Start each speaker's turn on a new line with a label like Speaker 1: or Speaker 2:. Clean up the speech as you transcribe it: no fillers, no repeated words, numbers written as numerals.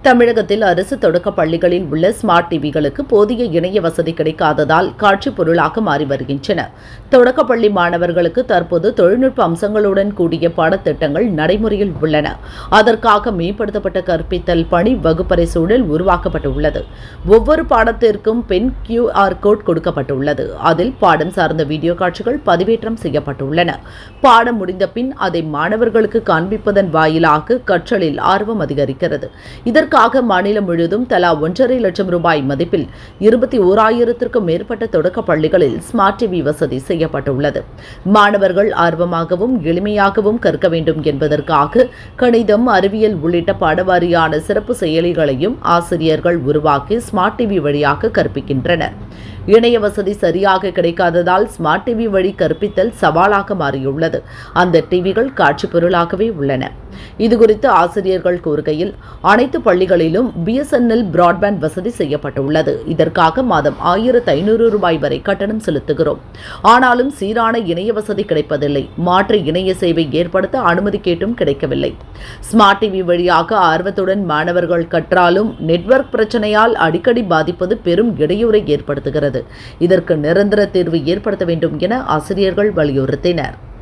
Speaker 1: தமிழகத்தில் அரசு தொடக்க பள்ளிகளில் உள்ள ஸ்மார்ட் டிவிகளுக்கு போதிய இணைய வசதி கிடைக்காததால் காட்சி பொருளாக மாறி வருகின்றன. தொடக்கப்பள்ளி மாணவர்களுக்கு தற்போது தொழில்நுட்ப அம்சங்களுடன் கூடிய பாடத்திட்டங்கள் நடைமுறையில் உள்ளன. அதற்காக மேம்படுத்தப்பட்ட கற்பித்தல் பணி வகுப்பறை சூழல் உருவாக்கப்பட்டுள்ளது. ஒவ்வொரு பாடத்திற்கும் பென் QR கோட் கொடுக்கப்பட்டுள்ளது. அதில் பாடம் சார்ந்த வீடியோ காட்சிகள் பதிவேற்றம் செய்யப்பட்டுள்ளன. பாடம் முடிந்த பின் அதை மாணவர்களுக்கு காண்பிப்பதன் வாயிலாக கற்றலில் ஆர்வம் அதிகரிக்கிறது. இதற்காக மாநிலம் முழுவதும் தலா 1.5 லட்சம் ரூபாய் மதிப்பில் 21,000க்கும் மேற்பட்ட தொடக்க பள்ளிகளில் ஸ்மார்ட் டிவி வசதி செய்யப்பட்டுள்ளது. மாணவர்கள் ஆர்வமாகவும் எளிமையாகவும் கற்க வேண்டும் என்பதற்காக கணிதம், அறிவியல் உள்ளிட்ட பாடவாரியான சிறப்பு செயலிகளையும் ஆசிரியர்கள் உருவாக்கி ஸ்மார்ட் டிவி வழியாக கற்பிக்கின்றனர். இணைய வசதி சரியாக கிடைக்காததால் ஸ்மார்ட் டிவி வழி கற்பித்தல் சவாலாக மாறியுள்ளது. அந்த டிவிகள் காட்சி பொருளாகவே உள்ளன. இதுகுறித்து ஆசிரியர்கள் கூறுகையில், அனைத்து பள்ளிகளிலும் BSNL பிராட்பேண்ட் வசதி செய்யப்பட்டுள்ளது. இதற்காக மாதம் 1,500 ரூபாய் வரை கட்டணம் செலுத்துகிறோம். ஆனாலும் சீரான இணைய வசதி கிடைப்பதில்லை. மாற்று இணைய சேவை ஏற்படுத்த அனுமதி கேட்டும் கிடைக்கவில்லை. ஸ்மார்ட் டிவி வழியாக ஆர்வத்துடன் மாணவர்கள் கற்றாலும் நெட்வொர்க் பிரச்சனையால் அடிக்கடி பாதிப்பது பெரும் இடையூறை ஏற்படுத்துகிறது. இதற்கு நிரந்தர தீர்வு ஏற்படுத்த வேண்டும் என ஆசிரியர்கள் வலியுறுத்தினர்.